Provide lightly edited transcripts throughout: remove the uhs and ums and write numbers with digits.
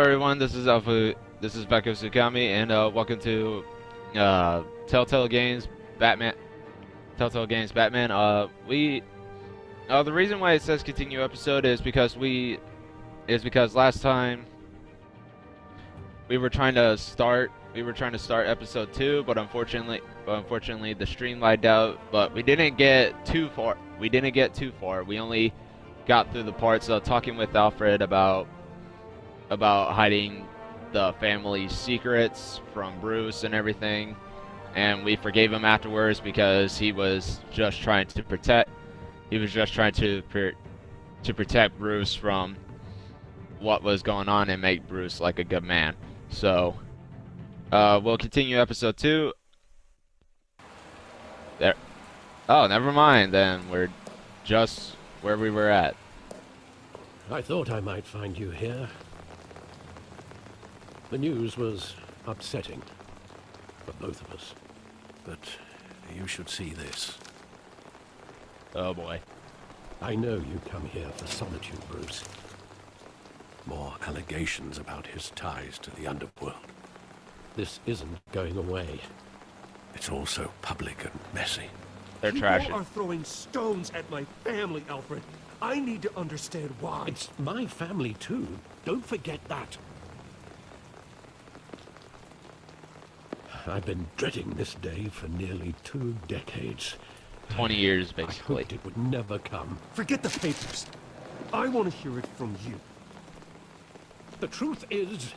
everyone, this is Alpha. This is Becca Ookami, and welcome to Telltale Games Batman. Telltale Games Batman. The reason why it says continue episode is because last time we were trying to start episode 2, but unfortunately the stream lagged out. But we didn't get too far. We only got through the parts of talking with Alfred about hiding the family's secrets from Bruce and everything, and we forgave him afterwards because he was just trying to protect Bruce from what was going on and make Bruce like a good man. So we'll continue episode 2 there. Oh, never mind then, we're just where we were at. I thought I might find you here. The news was upsetting for both of us, but you should see this. Oh boy. I know you come here for solitude, Bruce. More allegations about his ties to the underworld. This isn't going away. It's all so public and messy. They're trashing. People are throwing stones at my family, Alfred. I need to understand why. It's my family too. Don't forget that. I've been dreading this day for nearly 2 decades. 20 years, basically. I hoped it would never come. Forget the papers. I want to hear it from you. The truth is,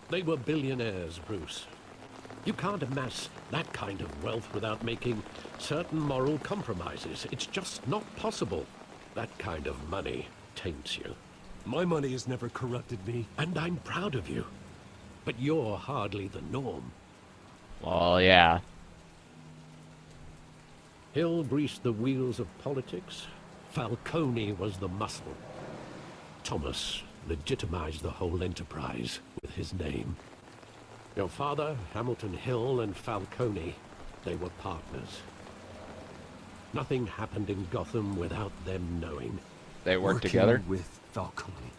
they were billionaires, Bruce. You can't amass that kind of wealth without making certain moral compromises. It's just not possible. That kind of money taints you. My money has never corrupted me. And I'm proud of you. But you're hardly the norm. Well, yeah. Hill greased the wheels of politics. Falcone was the muscle. Thomas legitimized the whole enterprise with his name. Your father, Hamilton Hill, and Falcone, they were partners. Nothing happened in Gotham without them knowing. They worked together? Working with Falcone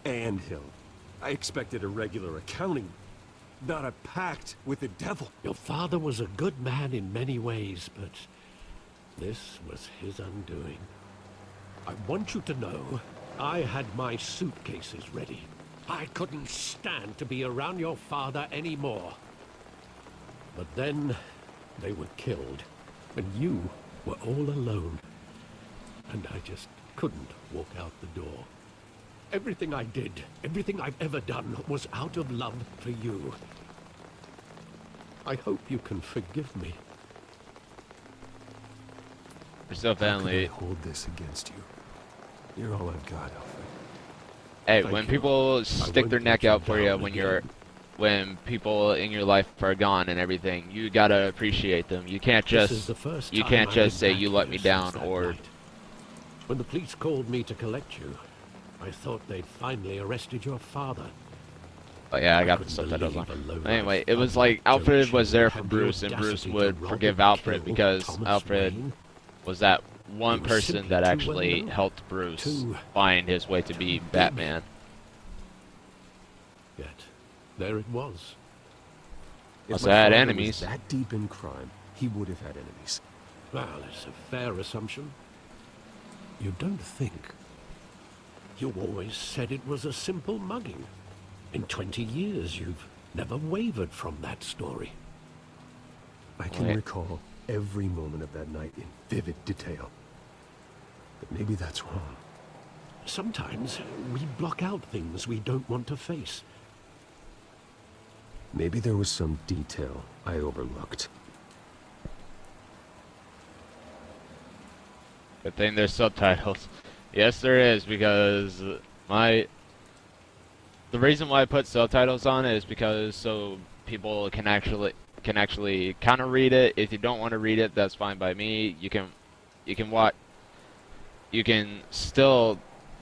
and Hill. I expected a regular accounting, not a pact with the devil. Your father was a good man in many ways, but this was his undoing. I want you to know, I had my suitcases ready. I couldn't stand to be around your father anymore. But then, they were killed, and you were all alone. And I just couldn't walk out the door. Everything I did, everything I've ever done, was out of love for you. I hope you can forgive me. We're still family. How could I hold this against you? You're all I've got, Alfred. Hey, Thank when you. people stick their won't neck let you out for you down again. when people in your life are gone and everything, you gotta appreciate them. You can't This is just the first you time can't I've just been say back you let here me since down that or night. When the police called me to collect you, I thought they'd finally arrested your father. oh yeah, I got the couldn't subtitles believe on. a low-life Anyway, it was thug like Alfred Joe was there would for have the Bruce, and Bruce audacity would to rob forgive and Alfred kill because Thomas Alfred Wayne. was that one He was person simply that too actually well-known, helped Bruce too find his way to be Batman. Yet, there it was. Must If my have had father enemies. was that deep in crime, he would have had enemies. Well, it's a fair assumption. You don't think. You always said it was a simple mugging. In 20 years, you've never wavered from that story. I can Wait. recall every moment of that night in vivid detail. But maybe that's wrong. Sometimes we block out things we don't want to face. Maybe there was some detail I overlooked. Good thing there's subtitles. Yes, there is, because the reason why I put subtitles on is because so people can actually kind of read it. If you don't want to read it, that's fine by me. You can watch. You can still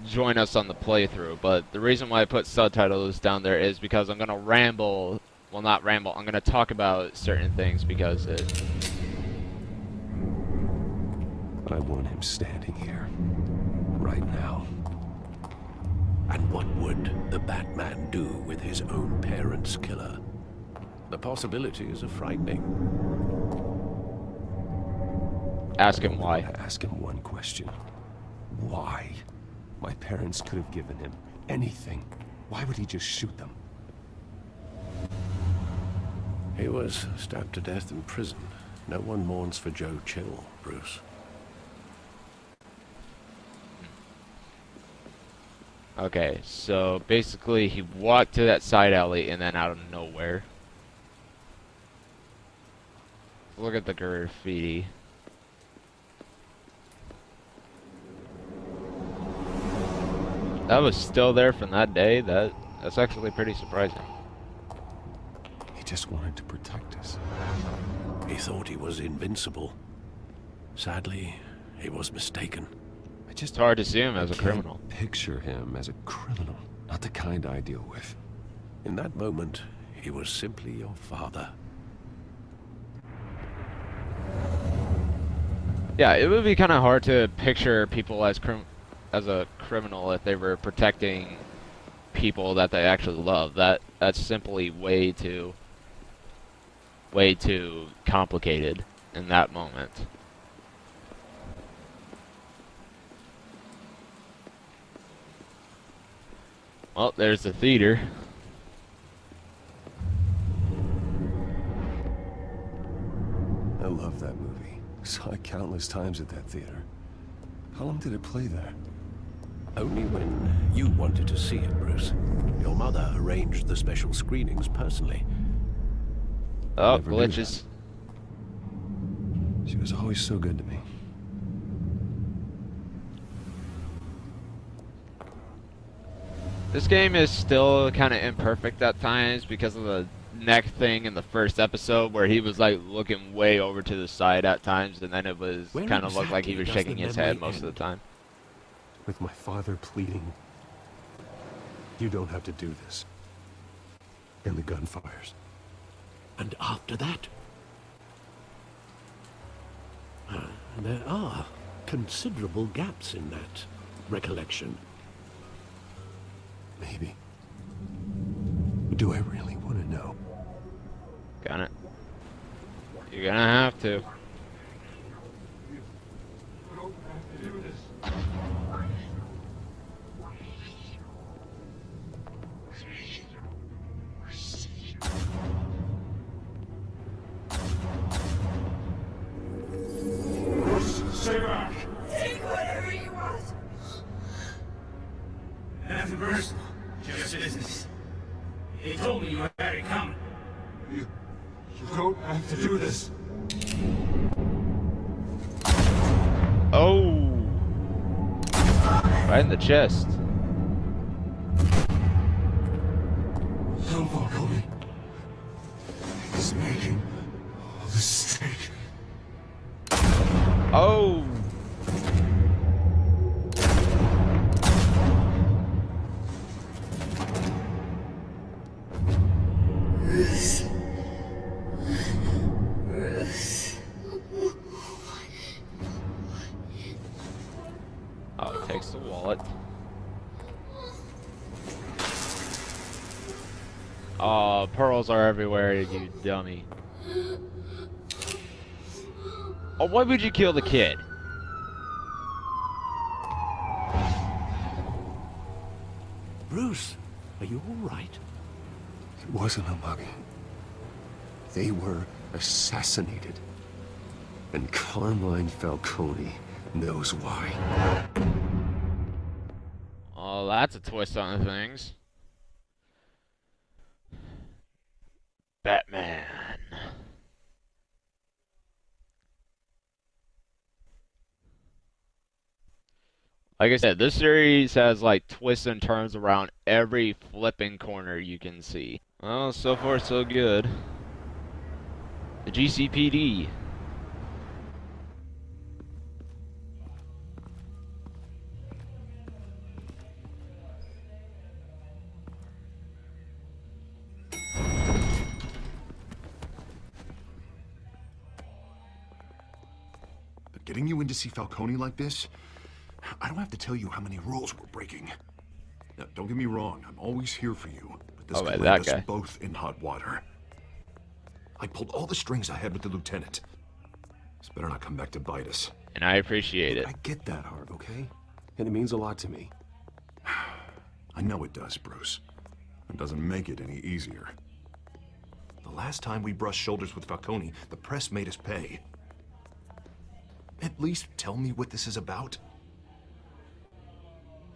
join us on the playthrough, but the reason why I put subtitles down there is because I'm gonna ramble. Well, not ramble. I'm gonna talk about certain things because it. I want him standing here, right now. And what would the Batman do with his own parents' killer? The possibilities are frightening. Ask him why. Ask him one question. Why? My parents could have given him anything. Why would he just shoot them? He was stabbed to death in prison. No one mourns for Joe Chill, Bruce. Okay, so basically he walked to that side alley and then out of nowhere. Look at the graffiti. That was still there from that day. That's actually pretty surprising. He just wanted to protect us. He thought he was invincible. Sadly, he was mistaken. It's hard to see him as a criminal. Picture him as a criminal, not the kind I deal with. In that moment, he was simply your father. Yeah, it would be kind of hard to picture people as a criminal if they were protecting people that they actually love. That's simply way too complicated in that moment. Well, there's the theater. I love that movie. Saw it countless times at that theater. How long did it play there? Only when you wanted to see it, Bruce. Your mother arranged the special screenings personally. Oh, Never knew glitches. She was always so good to me. This game is still kind of imperfect at times because of the neck thing in the first episode where he was like looking way over to the side at times, and then it was kind of looked like he was shaking his head most of the time. With my father pleading, you don't have to do this. And the gunfires. And after that? There are considerable gaps in that recollection. Maybe. Do I really want to know? Got it. You're gonna have to. Stay back! Take whatever you want! Nothing personal, just business. He told me you had it coming. You don't have to do this. Oh! Right in the chest. Don't follow me. He's making a mistake. Oh! Oh, it takes the wallet. Oh, pearls are everywhere, you dummy. Oh, why would you kill the kid? Bruce, are you all right? It wasn't a mugging. They were assassinated. And Carmine Falcone knows why. Oh, that's a twist on things. Batman. Like I said, this series has like twists and turns around every flipping corner you can see. Well, so far so good. The GCPD. But getting you in to see Falcone like this, I don't have to tell you how many rules we're breaking. Now, don't get me wrong, I'm always here for you, but this Oh, could that land us guy. both in hot water. I pulled all the strings I had with the lieutenant. This better not come back to bite us. And I appreciate it. I get that, Harv, okay? And it means a lot to me. I know it does, Bruce. It doesn't make it any easier. The last time we brushed shoulders with Falcone, the press made us pay. At least tell me what this is about.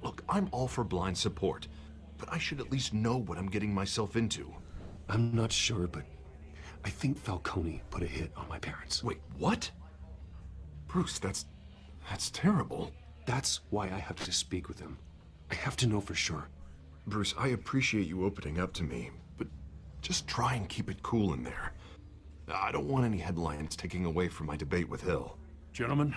Look, I'm all for blind support, but I should at least know what I'm getting myself into. I'm not sure, but I think Falcone put a hit on my parents. Wait, what? Bruce, that's terrible. That's why I have to speak with him. I have to know for sure. Bruce, I appreciate you opening up to me, but just try and keep it cool in there. I don't want any headlines taking away from my debate with Hill. Gentlemen,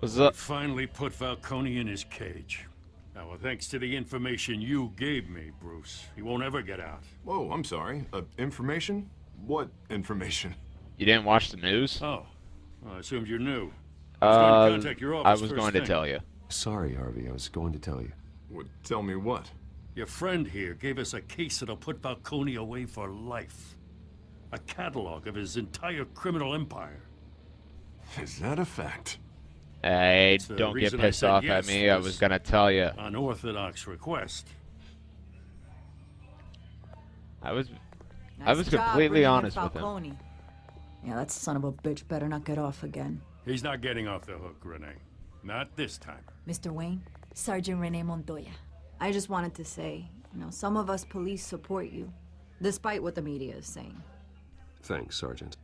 What's we up? finally put Falcone in his cage. Now, thanks to the information you gave me, Bruce, he won't ever get out. Whoa, I'm sorry. Information? What information? You didn't watch the news? Oh, well, I assumed you knew. I was going to contact your I office was first going to thing. tell you. Sorry, Harvey. I was going to tell you. Tell me what? Your friend here gave us a case that'll put Falcone away for life. A catalog of his entire criminal empire. Is that a fact? Hey, That's the don't get reason I pissed said off yes at me. I was- was gonna tell you. Unorthodox request. I was Nice job completely bringing in honest with him. Falcone. Yeah, that son of a bitch better not get off again. He's not getting off the hook, Renee. Not this time. Mr. Wayne, Sergeant Rene Montoya. I just wanted to say, some of us police support you, despite what the media is saying. Thanks, Sergeant.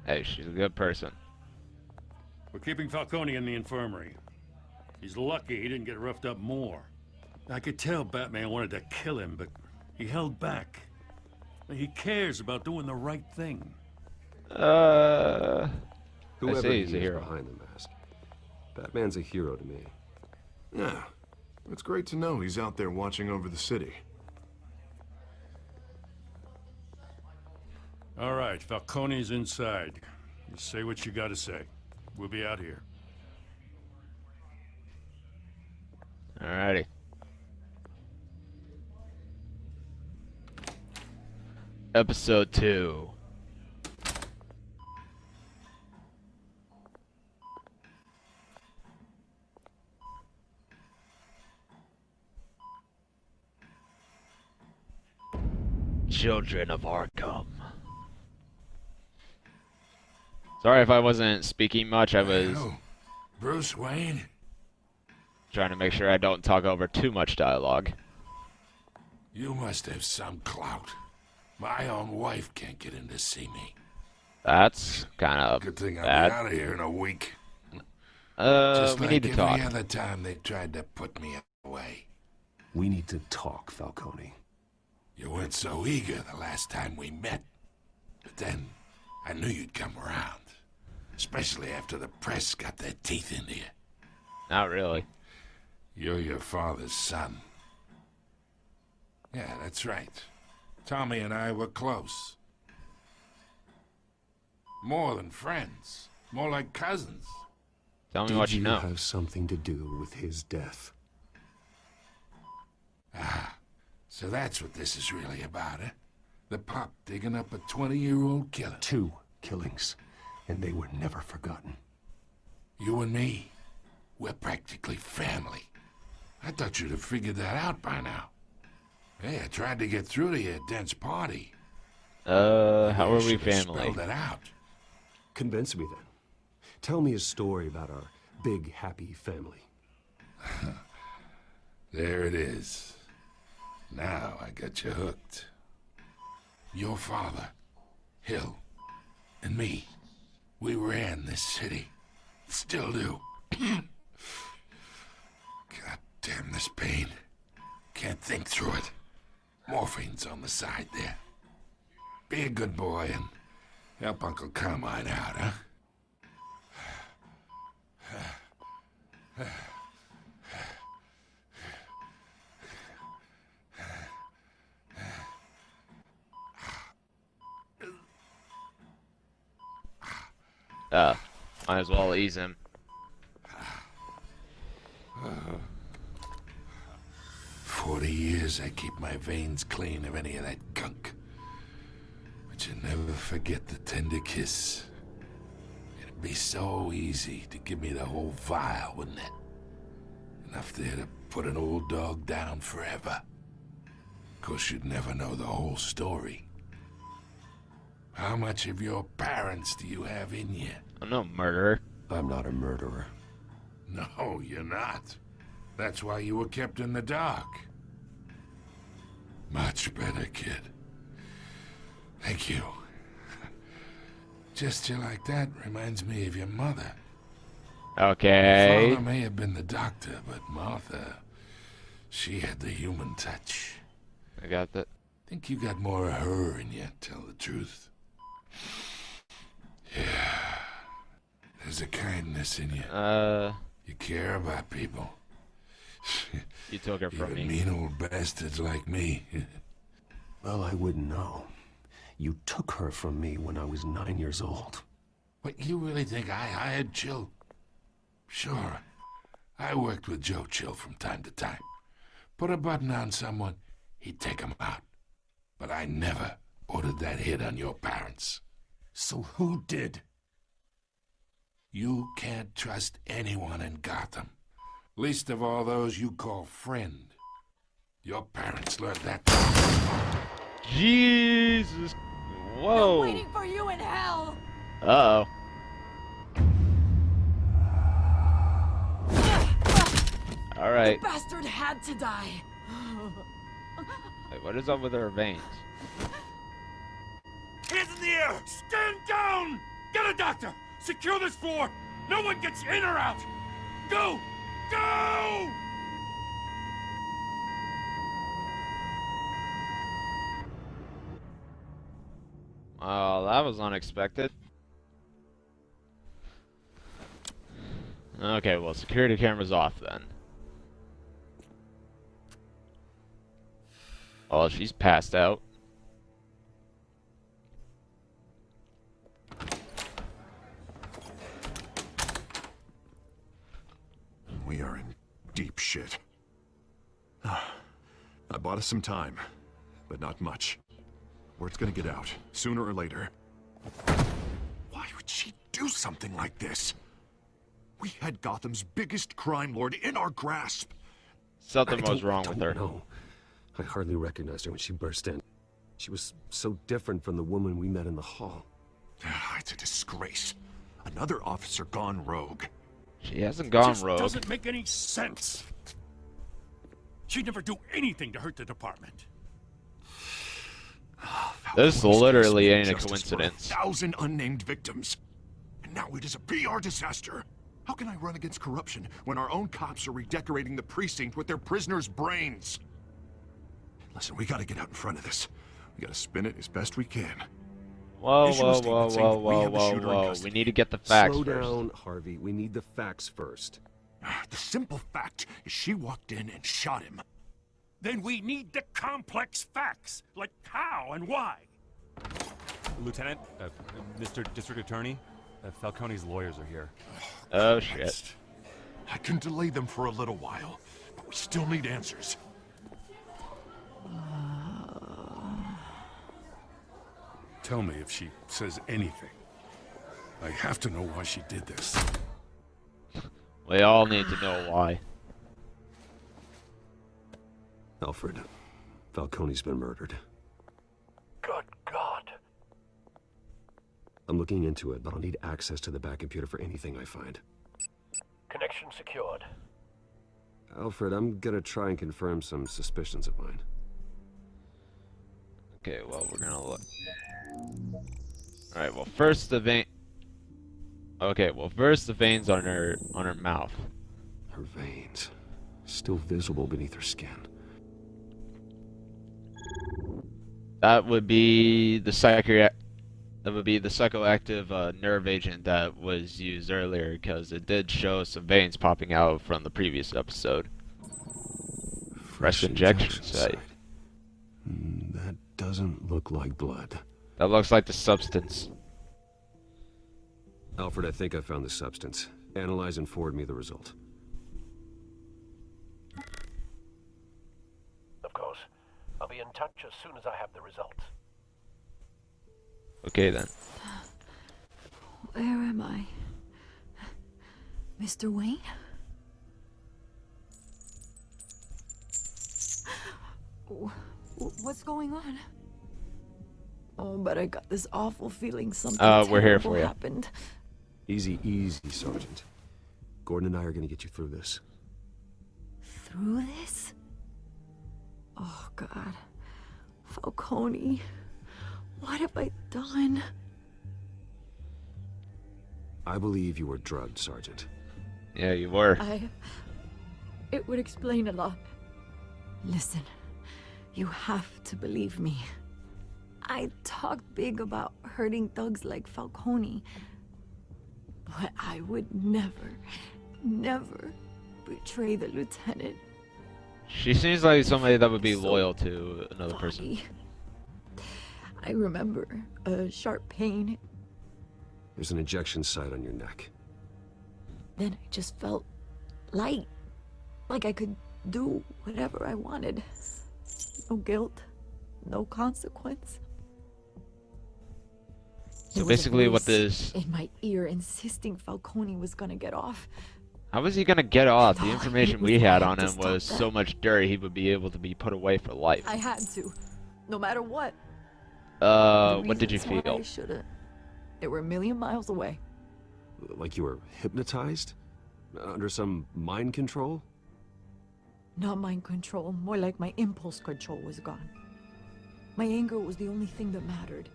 Hey, she's a good person. We're keeping Falcone in the infirmary. He's lucky he didn't get roughed up more. I could tell Batman wanted to kill him, but he held back. He cares about doing the right thing. I Whoever say he he's a is hero. behind the mask, Batman's a hero to me. Yeah. It's great to know he's out there watching over the city. All right, Falcone's inside. You say what you gotta say. We'll be out here. Alrighty. Episode 2. Children of Arkham. Sorry if I wasn't speaking much. I was Oh, Bruce Wayne? trying to make sure I don't talk over too much dialogue. You must have some clout. My own wife can't get in to see me. That's kind of Good thing I'll bad. be out of here in a week. Just We like need to every talk. other time they tried to put me away. We need to talk, Falcone. You weren't so eager the last time we met. But then, I knew you'd come around. Especially after the press got their teeth into you. Not really. You're your father's son. Yeah, that's right. Tommy and I were close. More than friends. More like cousins. Tell me Did what you know. have something to do with his death? So that's what this is really about, eh? The pup digging up a 20-year-old killer. 2 killings, and they were never forgotten. You and me, we're practically family. I thought you'd have figured that out by now. Hey, I tried to get through to you at Dent's party. How I are we should have family? Spelled it out. Convince me then. Tell me a story about our big, happy family. There it is. Now I got you hooked. Your father, Hill, and me, we ran this city. Still do. God damn this pain. Can't think through it. Morphine's on the side there. Be a good boy and help Uncle Carmine out, huh? Might as well ease him. years, I keep my veins clean of any of that gunk. But you never forget the tender kiss. It'd be so easy to give me the whole vial, wouldn't it? Enough there to put an old dog down forever. Of course, you'd never know the whole story. How much of your parents do you have in you? I'm no murderer. I'm not a murderer. No, you're not. That's why you were kept in the dark. Much better, kid. Thank you. Gesture like that reminds me of your mother. Okay. Father may have been the doctor, but Martha, she had the human touch. I got that. Think you got more of her in you, tell the truth. Yeah. There's a kindness in you. You care about people. You took her from Even me. mean old bastards like me. Well, I wouldn't know. You took her from me when I was 9 years old. What, you really think I hired Chill? Sure. I worked with Joe Chill from time to time. Put a button on someone, he'd take 'em out. But I never ordered that hit on your parents. So who did? You can't trust anyone in Gotham. Least of all those you call friend. Your parents learned that. Jesus. Whoa. I'm waiting for you in hell. Uh-oh. All right. The bastard had to die. Wait, what is up with her veins? Hands in the air! Stand down! Get a doctor! Secure this floor! No one gets in or out! Go! Go! Oh, that was unexpected. Okay, well, security camera's off then. Oh, she's passed out. We are in deep shit. I bought us some time, but not much. Word's gonna get out, sooner or later. Why would she do something like this? We had Gotham's biggest crime lord in our grasp. Something was wrong with her. No, I hardly recognized her when she burst in. She was so different from the woman we met in the hall. It's a disgrace. Another officer gone rogue. She hasn't gone Just rogue. doesn't make any sense. She'd never do anything to hurt the department. This Falcone's literally case ain't a made justice for coincidence. 1,000 unnamed victims. And now it is a PR disaster. How can I run against corruption when our own cops are redecorating the precinct with their prisoners' brains? Listen, we gotta get out in front of this. We gotta spin it as best we can. Whoa, Issue a whoa, statement whoa, saying whoa, that we whoa, have the whoa, shooter in whoa. We custody. need to get the facts Slow first. down, Harvey. We need the facts first. The simple fact is she walked in and shot him. Then we need the complex facts, like how and why. Lieutenant, Mr. District Attorney, Falcone's lawyers are here. Oh, shit. I can delay them for a little while, but we still need answers. Tell me if she says anything. I have to know why she did this. We all need to know why. Alfred, Falcone's been murdered. Good God. I'm looking into it, but I'll need access to the back computer for anything I find. Connection secured. Alfred, I'm gonna try and confirm some suspicions of mine. Okay, well, we're gonna look. Alright, well, first the vein. Okay, well, first the veins on her mouth. Her veins, still visible beneath her skin. That would be the psychoactive nerve agent that was used earlier, because it did show some veins popping out from the previous episode. Fresh injection site. That doesn't look like blood. That looks like the substance. Alfred, I think I found the substance. Analyze and forward me the result. Of course. be in touch as soon as I have the results. Okay then. Where am I? Mr. Wayne? What's going on? Oh, but I got this awful feeling something we're here terrible for you. happened. Easy, easy, Sergeant. Gordon and I are gonna get you through this. Through this? Oh, God. Falcone. What have I done? I believe you were drugged, Sergeant. Yeah, you were. It would explain a lot. Listen, you have to believe me. I talked big about hurting thugs like Falcone. But I would never, never betray the lieutenant. She seems like somebody that would be So loyal to another person. Body. I remember a sharp pain. There's an injection site on your neck. Then I just felt light. Like I could do whatever I wanted. No guilt. No consequence. So There was a basically what voice this... in my ear insisting Falcone was gonna get off. How was he gonna get off? The All I information did was we had I on had him to was stop so that. much dirt he would be able to be put away for life. I had to. No matter what. What did you The reasons why feel? I shoulda. They were a million miles away. Like you were hypnotized? Under some mind control? Not mind control, more like my impulse control was gone. My anger was the only thing that mattered.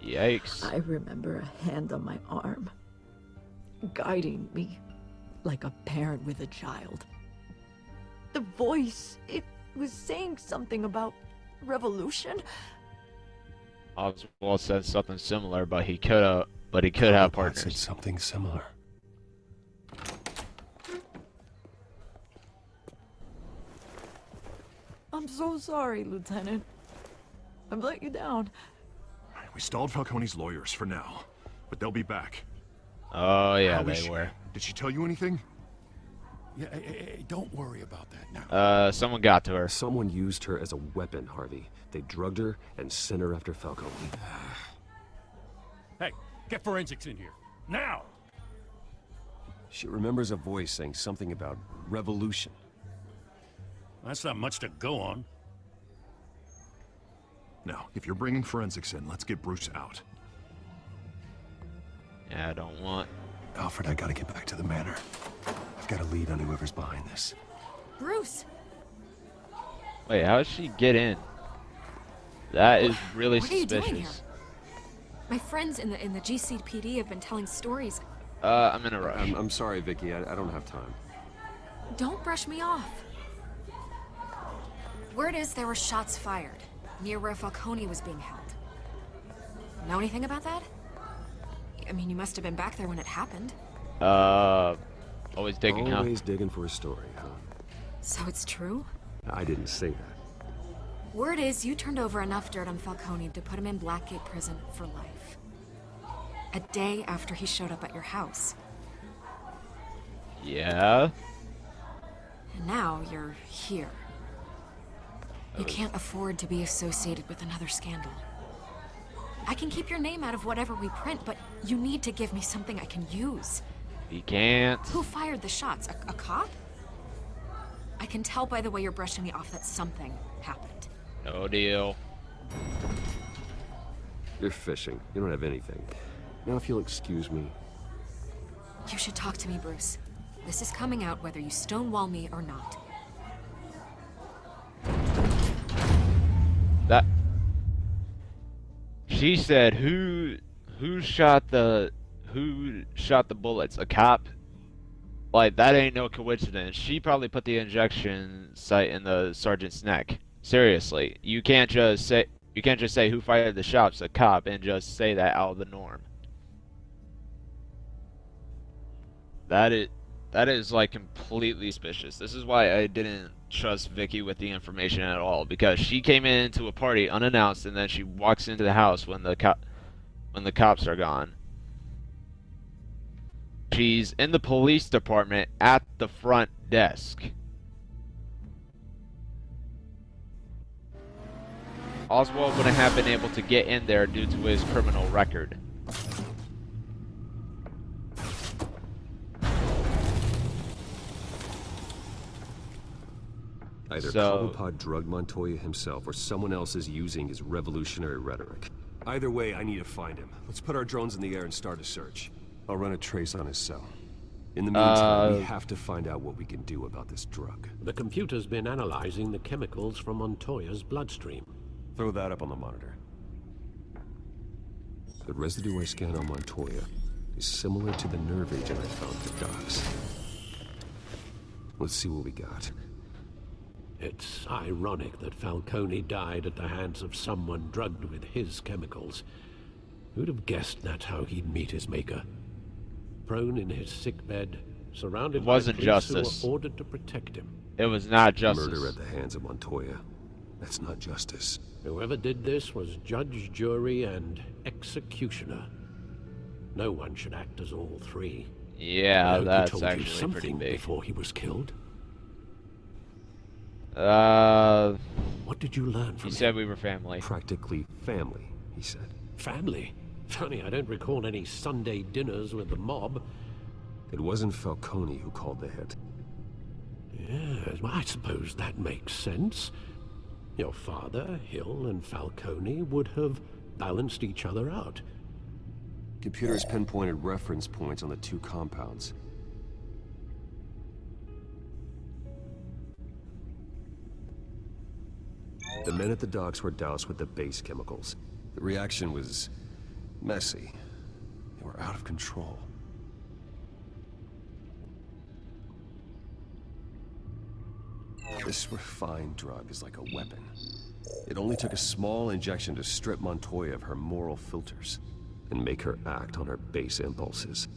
Yikes. I remember a hand on my arm, guiding me like a parent with a child. The voice, it was saying something about revolution. Oswald said something similar, but he could have Said partners. something similar. I'm so sorry, Lieutenant. I've let you down. We stalled Falcone's lawyers for now, but they'll be back. Oh yeah, How is they she? were. Did she tell you anything? Yeah, hey, don't worry about that now. Someone got to her. Someone used her as a weapon, Harvey. They drugged her and sent her after Falcone. Hey, get forensics in here. Now! She remembers a voice saying something about revolution. That's not much to go on. Now, if you're bringing forensics in, let's get Bruce out. Yeah, I don't want. Alfred, I gotta get back to the manor. I've got a lead on whoever's behind this. Bruce! Wait, how did she get in? That is really What are you doing suspicious. here? My friends in the GCPD have been telling stories. I'm in a rush. I'm sorry, Vicky. I don't have time. Don't brush me off. Word is there were shots fired near where Falcone was being held. Know anything about that? I mean, you must have been back there when it happened. Always digging, huh? Always digging for a story, huh? So it's true? I didn't say that. Word is you turned over enough dirt on Falcone to put him in Blackgate Prison for life. A day after he showed up at your house. Yeah. And now you're here. You can't afford to be associated with another scandal. I can keep your name out of whatever we print, but you need to give me something I can use. He can't. Who fired the shots? A cop? I can tell by the way you're brushing me off that something happened. No deal. You're fishing. You don't have anything. Now, if you'll excuse me. You should talk to me, Bruce. This is coming out whether you stonewall me or not. That. She said, "Who shot the bullets? A cop?" Like, that ain't no coincidence. She probably put the injection site in the sergeant's neck. Seriously, you can't just say who fired the shots, a cop, and just say that out of the norm. That is like completely suspicious. This is why I didn't trust Vicky with the information at all, because she came into a party unannounced and then she walks into the house when the cops are gone. She's in the police department at the front desk. Oswald wouldn't have been able to get in there due to his criminal record. Either Cobblepot drugged Montoya himself or someone else is using his revolutionary rhetoric. Either way, I need to find him. Let's put our drones in the air and start a search. I'll run a trace on his cell. In the meantime, we have to find out what we can do about this drug. The computer's been analyzing the chemicals from Montoya's bloodstream. Throw that up on the monitor. The residue I scanned on Montoya is similar to the nerve agent I found at the docks. Let's see what we got. It's ironic that Falcone died at the hands of someone drugged with his chemicals. Who'd have guessed that's how he'd meet his maker? Prone in his sickbed, surrounded by police who were ordered to protect him. It was not justice. Murder at the hands of Montoya. That's not justice. Whoever did this was judge, jury, and executioner. No one should act as all three. Yeah, that's actually pretty big. Before he was killed. What did you learn from him? He said we were family. Practically family, he said. Family? Funny, I don't recall any Sunday dinners with the mob. It wasn't Falcone who called the hit. Yes, well, I suppose that makes sense. Your father, Hill, and Falcone would have balanced each other out. Computers pinpointed reference points on the two compounds. The men at the docks were doused with the base chemicals. The reaction was messy. They were out of control. This refined drug is like a weapon. It only took a small injection to strip Montoya of her moral filters and make her act on her base impulses.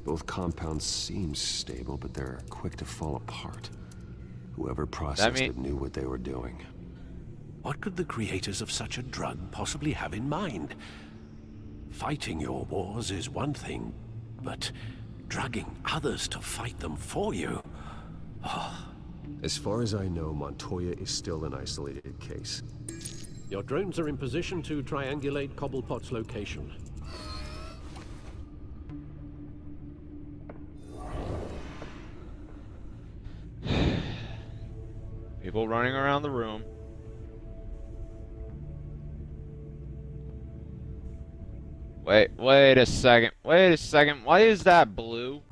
Both compounds seem stable, but they're quick to fall apart. Whoever processed it knew what they were doing. What could the creators of such a drug possibly have in mind? Fighting your wars is one thing, but drugging others to fight them for you? As far as I know, Montoya is still an isolated case. Your drones are in position to triangulate Cobblepot's location. People running around the room. Wait a second. Why is that blue?